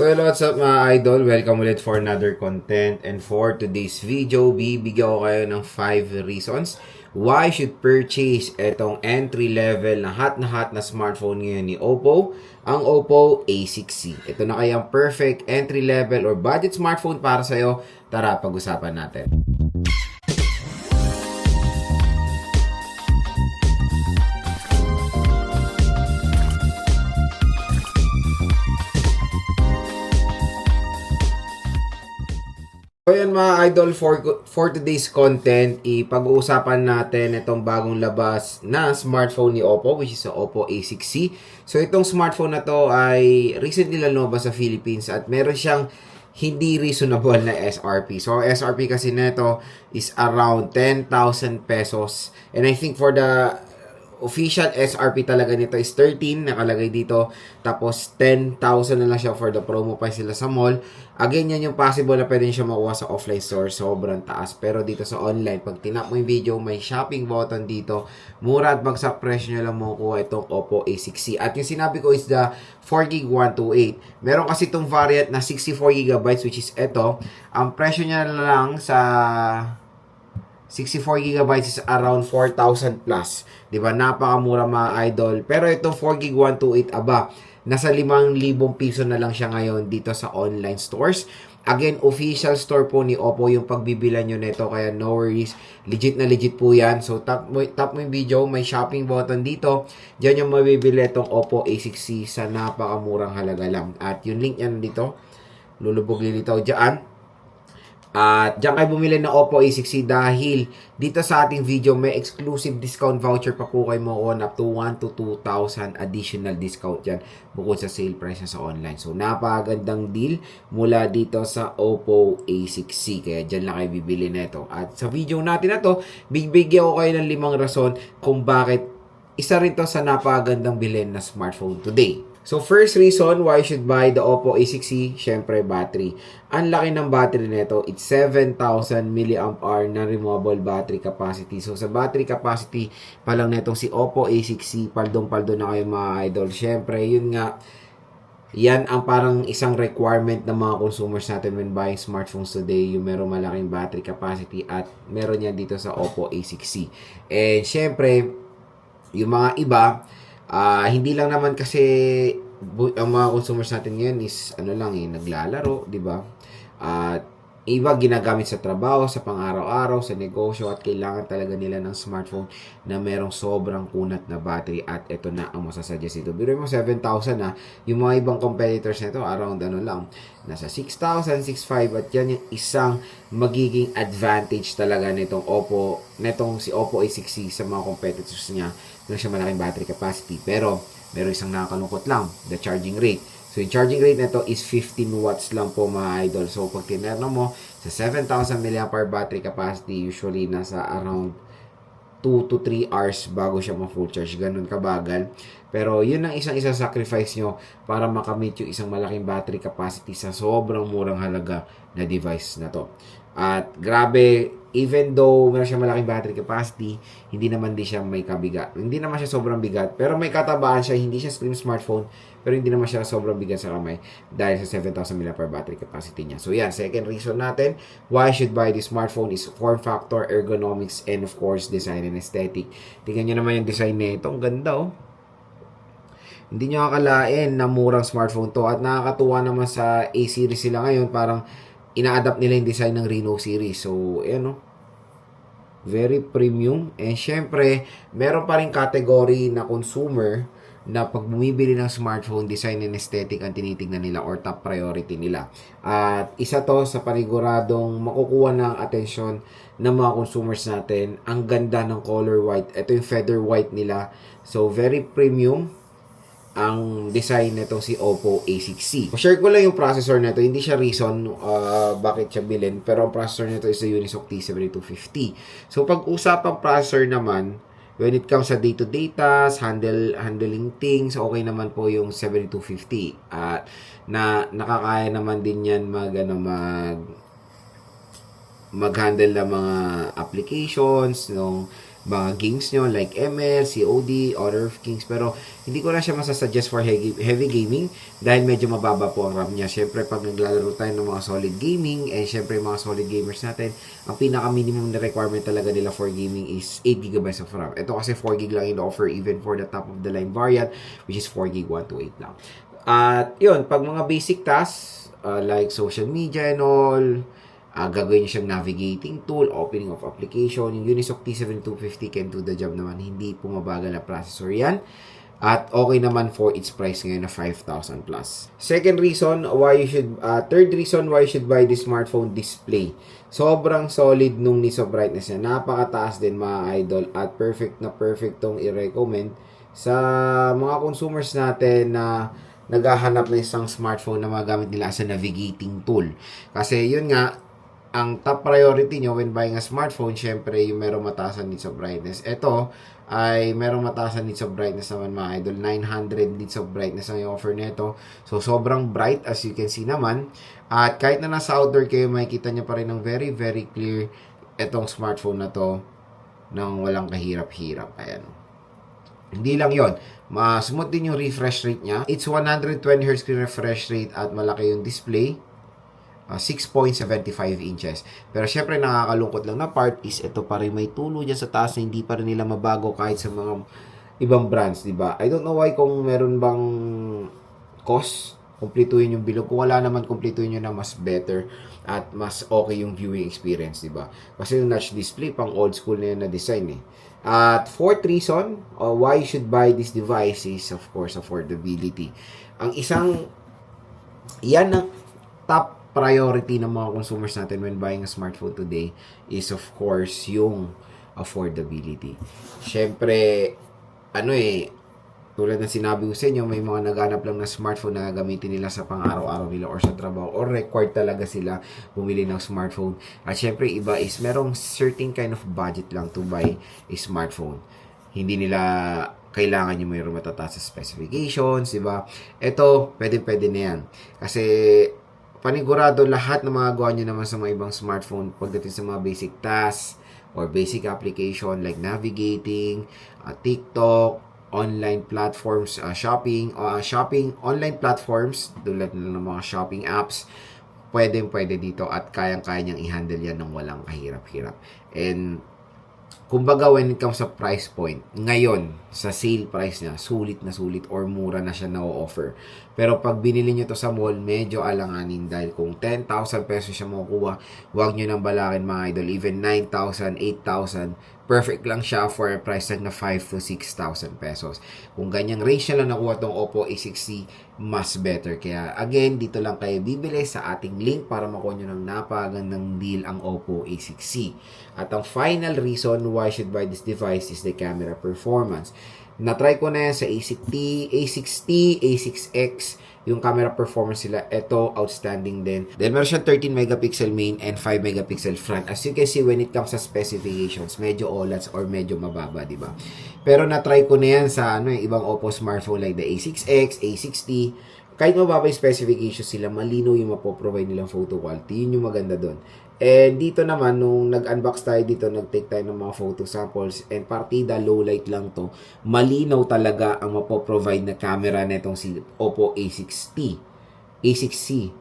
So hello, what's up mga idol? Welcome ulit for another content. And for today's video, bibigyan ko kayo ng 5 reasons why you should purchase itong entry level na hot na smartphone ngayon ni Oppo, ang Oppo A6C. Ito na kayang perfect entry level or budget smartphone para sa'yo. Tara, pag-usapan natin. So yan mga idol, for today's content, ipag-uusapan natin itong bagong labas na smartphone ni Oppo, which is the Oppo A6C. So itong smartphone na to ay recently lang lumabas sa Philippines at meron siyang hindi reasonable na SRP. So SRP kasi nito is around 10,000 pesos. And I think for the official SRP talaga nito is 13, nakalagay dito. Tapos 10,000 na lang siya for the promo pa sila sa mall. Again, yan yung possible na pwede siya makuha sa offline store. Sobrang taas. Pero dito sa online, pag tinap mo yung video, may shopping button dito. Mura at bagsak presyo nyo lang makukuha itong Oppo A6C. At yung sinabi ko is the 4GB 128. Meron kasi itong variant na 64GB which is ito. Ang presyo niya lang sa 64GB is around 4,000 plus. Diba? Napakamura mga idol. Pero itong 4GB 128, aba, nasa 5,000 piso na lang siya ngayon dito sa online stores. Again, official store po ni Oppo yung pagbibilan nyo nito. Kaya no worries. Legit na legit po yan. So, tap mo yung video. May shopping button dito. Diyan yung mabibili itong Oppo A6C sa napakamurang halaga lang. At yung link yan dito. Lulubog dito dyan. At diyan kayo bumili ng Oppo A6C dahil dito sa ating video may exclusive discount voucher pa po kayo makuha up to 1 to 2,000 additional discount yan bukod sa sale price sa online. So napakagandang deal mula dito sa Oppo A6C, kaya diyan lang kayo bibili nito. At sa video natin na to, bibigyan ko kayo ng 5 rason kung bakit isa rin to sa napakagandang bilhin na smartphone today. So, first reason why you should buy the Oppo A6C, syempre battery. Ang laki ng battery nito, it's 7,000 mAh na removable battery capacity. So, sa battery capacity pa lang netong si Oppo A6C, paldong-paldo na kayo mga idol. Syempre, yun nga, yan ang parang isang requirement ng mga consumers natin when buying smartphones today, yung meron malaking battery capacity at meron yan dito sa Oppo A6C. And syempre, yung mga iba, hindi lang naman kasi ang mga consumers natin ngayon is naglalaro, 'di ba? At iba ginagamit sa trabaho, sa pang-araw-araw, sa negosyo at kailangan talaga nila ng smartphone na merong sobrang kunat na battery at ito na ang masasuggest ito. Biro mo 7,000 na, yung mga ibang competitors nito around nasa 6,000, 6,500 at yan yung isang magiging advantage talaga nitong si Oppo A6C sa mga competitors niya. Meron siya malaking battery capacity. Pero, meron isang nakakalungkot lang, the charging rate. So, yung charging rate nito is 15 watts lang po mga idol. So, pag tinerno mo, sa 7,000 mAh battery capacity, usually nasa around 2 to 3 hours bago siya ma-full charge. Ganun kabagal. Pero, yun ang isang sacrifice nyo para makamit yung isang malaking battery capacity sa sobrang murang halaga na device na to. At grabe, even though meron siya malaking battery capacity, hindi naman siya may kabigat. Hindi naman siya sobrang bigat, pero may katabaan siya. Hindi siya slim smartphone, pero hindi naman siya sobrang bigat sa kamay dahil sa 7,000 mAh battery capacity niya. So yan, second reason natin why I should buy this smartphone is form factor, ergonomics, and of course, design and aesthetic. Tingnan nyo naman yung design nito. Ang ganda oh. Hindi nyo akalain na murang smartphone to. At nakakatuwa naman sa A-series sila ngayon, parang ina-adapt nila yung design ng Reno series. So, ayan very premium. And syempre, meron pa rin category na consumer na pag bumibili ng smartphone, design and aesthetic ang tinitignan nila or top priority nila. At isa to sa paniguradong makukuha ng atensyon ng mga consumers natin. Ang ganda ng color white. Ito yung feather white nila. So, very premium ang design nito si Oppo A6C. Share ko lang yung processor nito. Hindi siya reason bakit siya bilhin. Pero ang processor nito is the Unisoc T7250. So, pag-usapang processor naman, when it comes sa day-to-day tasks, handling things, okay naman po yung 7250. At nakakaya naman din yan mag-handle ng mga applications, mga games nyo like ML, COD, Honor of Kings. Pero hindi ko na siya masasuggest for heavy gaming dahil medyo mababa po ang RAM niya. Syempre, pag naglalaro tayo ng mga solid gaming, and syempre mga solid gamers natin, ang pinaka-minimum na requirement talaga nila for gaming is 8GB of RAM. Ito kasi 4GB lang in-offer even for the top-of-the-line variant, which is 4GB 128 lang. At yun, pag mga basic tasks, like social media and all, gagawin niyo siyang navigating tool, opening of application. Yung Unisoc T7250 can do the job naman. Hindi pumabagal na processor yan. At okay naman for its price ngayon na 5,000 plus. Second reason why you should, third reason why you should buy this smartphone display. Sobrang solid nung NISO brightness niya. Napakataas din mga idol at perfect na perfect tong i-recommend sa mga consumers natin na naghahanap ng isang smartphone na magamit nila as a navigating tool. Kasi yun nga, ang top priority nyo when buying a smartphone, syempre, yung merong mataasan needs of brightness. Ito, ay merong mataasan needs of brightness naman mga idol. 900 needs of brightness ang i-offer nito. So, sobrang bright as you can see naman. At kahit na nasa outdoor kayo, makikita nyo pa rin ng very, very clear itong smartphone na to nang walang kahirap-hirap. Ayan. Hindi lang yon, smooth din yung refresh rate niya. It's 120Hz screen refresh rate at malaki yung display. 6.75 inches. Pero syempre nakakalungkot lang na part is ito pa rin may tulo dyan sa taas na hindi pa rin nila mabago kahit sa mga ibang brands, di ba? I don't know why kung meron bang cost, kumpletuhin yung bilog. Kung wala naman, kumpletuhin nyo na mas better at mas okay yung viewing experience, di ba? Kasi yung notch display, pang old school na yun na design eh. At fourth reason why you should buy this device is, of course, affordability. Ang isang, yan ang top priority ng mga consumers natin when buying a smartphone today is, of course, yung affordability. Siyempre, tulad ng sinabi ko sa inyo, may mga naghanap lang na smartphone na gagamitin nila sa pang-araw-araw nila or sa trabaho or required talaga sila bumili ng smartphone. At syempre, iba is merong certain kind of budget lang to buy a smartphone. Hindi nila kailangan nyo mayroong matataas sa specifications, diba? Ito, pwede na yan. Kasi panigurado lahat ng mga gawa nyo naman sa mga ibang smartphone pagdating sa mga basic tasks or basic application like navigating, TikTok, online platforms, shopping, online platforms tulad ng mga shopping apps, pwede dito at kayang-kaya niyang i-handle yan ng walang kahirap-hirap. And kumbaga when it comes sa price point, ngayon, sa sale price niya, sulit na sulit or mura na siya na-offer. Pero pag binili nyo to sa mall, medyo alanganin dahil kung 10,000 pesos siya makukuha, huwag nyo nang balakin mga idol. Even 9,000, 8,000, perfect lang siya for a price tag na 5 to 6,000 pesos. Kung ganyang range na lang nakuha tong Oppo A60, mas better. Kaya again, dito lang kayo bibili sa ating link para makuha nyo ng napagandang deal ang Oppo A6C. At ang final reason why I should buy this device is the camera performance. Na-try ko na yan sa A60, A6X, yung camera performance sila, ito, outstanding din. Then, meron siyang 13 megapixel main and 5 megapixel front. As you can see, when it comes sa specifications, medyo OLEDs or medyo mababa, di ba? Pero na-try ko na yan sa ibang Oppo smartphone like the A6X, A60. Kahit mababa yung specifications sila, malinaw yung mapoprovide nilang photo quality. Yun yung maganda doon. And dito naman, nung nag-unbox tayo dito, nag-take tayo ng mga photo samples and partida, low light lang to. Malinaw talaga ang mapoprovide na camera netong si Oppo A60, A6C.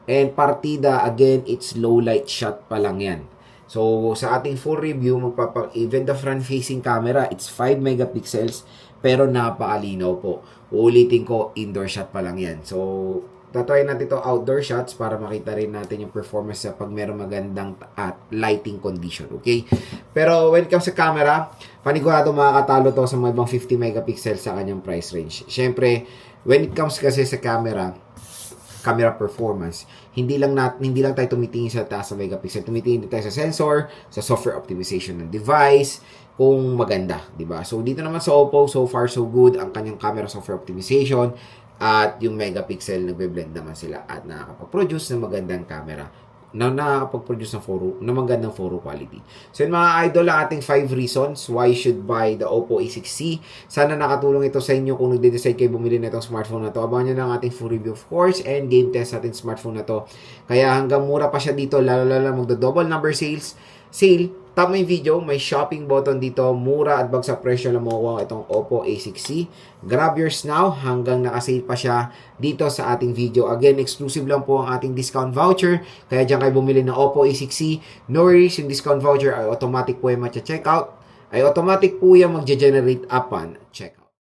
And partida, again, it's low light shot pa lang yan. So, sa ating full review, even the front-facing camera, it's 5 megapixels, pero napakalinaw po. Uulitin ko, indoor shot pa lang yan. So, tatry natin ito outdoor shots para makita rin natin yung performance sa pag meron magandang lighting condition, okay? Pero when it comes sa camera, panigurado makakatalo to sa mga ibang 50 megapixels sa kanyang price range. Siyempre, when it comes kasi sa camera performance, hindi lang tayo tumitingin sa taas sa megapixel, tumitingin din tayo sa sensor, sa software optimization ng device, kung maganda, di ba? So dito naman sa Oppo, so far so good ang kanyang camera software optimization at yung megapixel nagbe-blend naman sila at nakakapag-produce ng magandang camera na nakakapag-produce ng magandang photo quality. So yun mga idol, ang ating 5 reasons why you should buy the Oppo A6C. Sana nakatulong ito sa inyo kung nagde-decide kayo bumili na itong smartphone na to. Abangan nyo na ang ating full review of course and game test sa ating smartphone na to. Kaya hanggang mura pa siya dito, lalo magdo-double number sale tap mo yung video, may shopping button dito, mura at bagsak presyo lang makukuha itong Oppo A6C. Grab yours now hanggang nakasale pa siya dito sa ating video. Again, exclusive lang po ang ating discount voucher, kaya dyan kayo bumili ng Oppo A6C. No worries, yung discount voucher ay automatic po yung matcha-checkout, ay automatic po yan magge-generate upon checkout.